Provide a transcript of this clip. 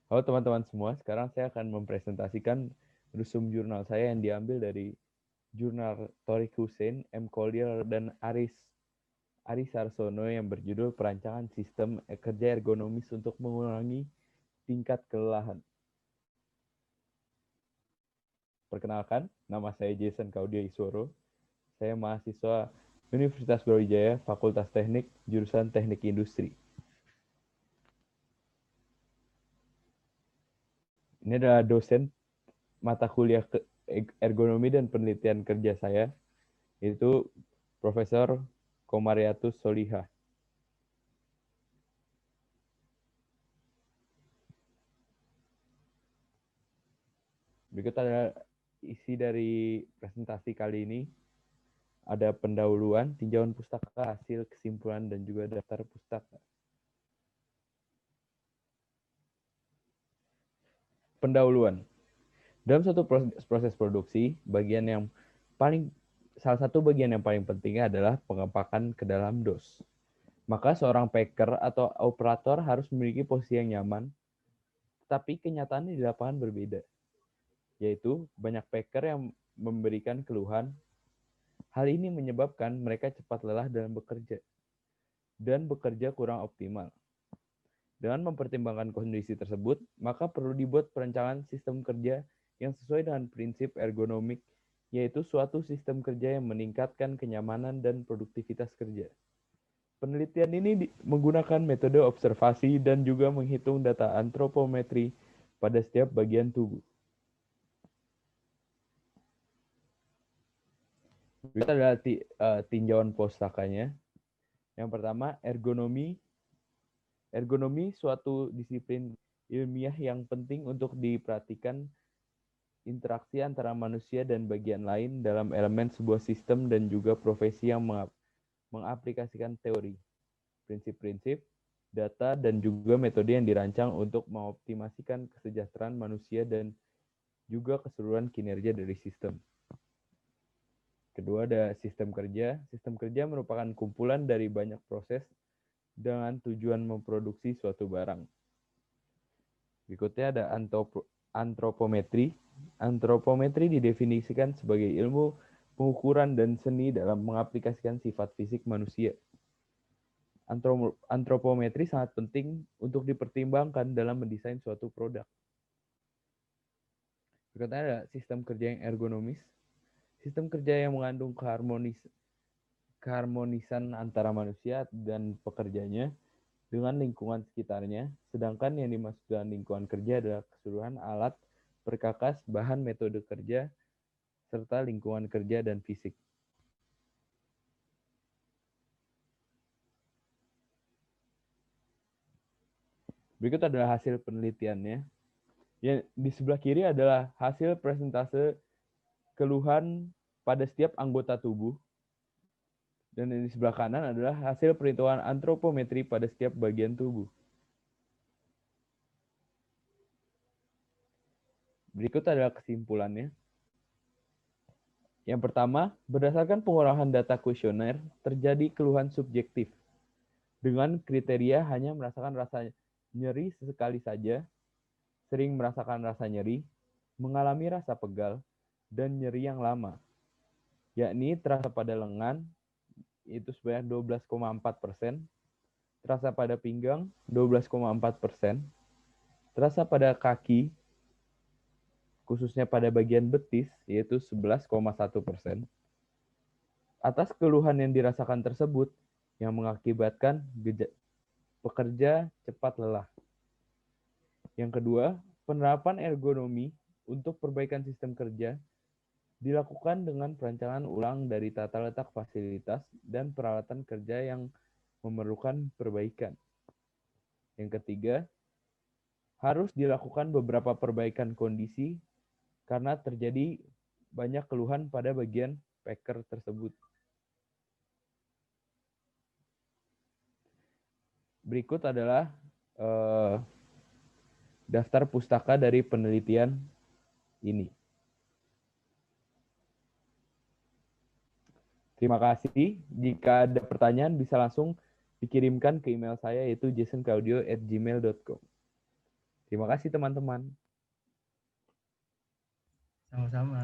Halo teman-teman semua, sekarang saya akan mempresentasikan resum jurnal saya yang diambil dari jurnal Torik Hussein, M. Collier, dan Aris Sarsono yang berjudul Perancangan Sistem Kerja Ergonomis untuk Mengurangi Tingkat Kelelahan. Perkenalkan, nama saya Jason Kaudia Isworo. Saya mahasiswa Universitas Brawijaya, Fakultas Teknik, jurusan Teknik Industri. Ini adalah dosen mata kuliah ergonomi dan penelitian kerja saya, yaitu Profesor Komariatus Solihah. Berikut adalah isi dari presentasi kali ini. Ada pendahuluan, tinjauan pustaka, hasil kesimpulan, dan juga daftar pustaka. Pendahuluan. Dalam suatu proses produksi, salah satu bagian yang paling penting adalah pengepakan ke dalam dos. Maka seorang packer atau operator harus memiliki posisi yang nyaman, tetapi kenyataannya di lapangan berbeda. Yaitu banyak packer yang memberikan keluhan. Hal ini menyebabkan mereka cepat lelah dalam bekerja dan bekerja kurang optimal. Dengan mempertimbangkan kondisi tersebut, maka perlu dibuat perencanaan sistem kerja yang sesuai dengan prinsip ergonomik, yaitu suatu sistem kerja yang meningkatkan kenyamanan dan produktivitas kerja. Penelitian ini menggunakan metode observasi dan juga menghitung data antropometri pada setiap bagian tubuh. Ini adalah tinjauan pustakanya. Yang pertama, ergonomi. Ergonomi suatu disiplin ilmiah yang penting untuk diperhatikan interaksi antara manusia dan bagian lain dalam elemen sebuah sistem dan juga profesi yang mengaplikasikan teori, prinsip-prinsip, data, dan juga metode yang dirancang untuk mengoptimasikan kesejahteraan manusia dan juga keseluruhan kinerja dari sistem. Kedua ada sistem kerja. Sistem kerja merupakan kumpulan dari banyak proses dengan tujuan memproduksi suatu barang. Berikutnya ada antropometri. Antropometri didefinisikan sebagai ilmu pengukuran dan seni dalam mengaplikasikan sifat fisik manusia. Antropometri sangat penting untuk dipertimbangkan dalam mendesain suatu produk. Berikutnya ada sistem kerja yang ergonomis. Sistem kerja yang mengandung keharmonisan antara manusia dan pekerjanya dengan lingkungan sekitarnya, sedangkan yang dimaksud dengan lingkungan kerja adalah keseluruhan alat, perkakas, bahan, metode kerja, serta lingkungan kerja dan fisik. Berikut adalah hasil penelitiannya. Yang di sebelah kiri adalah hasil presentase keluhan pada setiap anggota tubuh. Dan yang di sebelah kanan adalah hasil perhitungan antropometri pada setiap bagian tubuh. Berikut adalah kesimpulannya. Yang pertama, berdasarkan pengolahan data kuesioner, terjadi keluhan subjektif. Dengan kriteria hanya merasakan rasa nyeri sesekali saja, sering merasakan rasa nyeri, mengalami rasa pegal, dan nyeri yang lama, yakni terasa pada lengan, itu sebanyak 12,4%, terasa pada pinggang, 12,4%, terasa pada kaki, khususnya pada bagian betis, yaitu 11,1%. Atas keluhan yang dirasakan tersebut, yang mengakibatkan pekerja cepat lelah. Yang kedua, penerapan ergonomi untuk perbaikan sistem kerja dilakukan dengan perancangan ulang dari tata letak fasilitas dan peralatan kerja yang memerlukan perbaikan. Yang ketiga, harus dilakukan beberapa perbaikan kondisi karena terjadi banyak keluhan pada bagian packer tersebut. Berikut adalah daftar pustaka dari penelitian ini. Terima kasih. Jika ada pertanyaan bisa langsung dikirimkan ke email saya yaitu jasoncaudio@gmail.com. Terima kasih teman-teman. Sama-sama.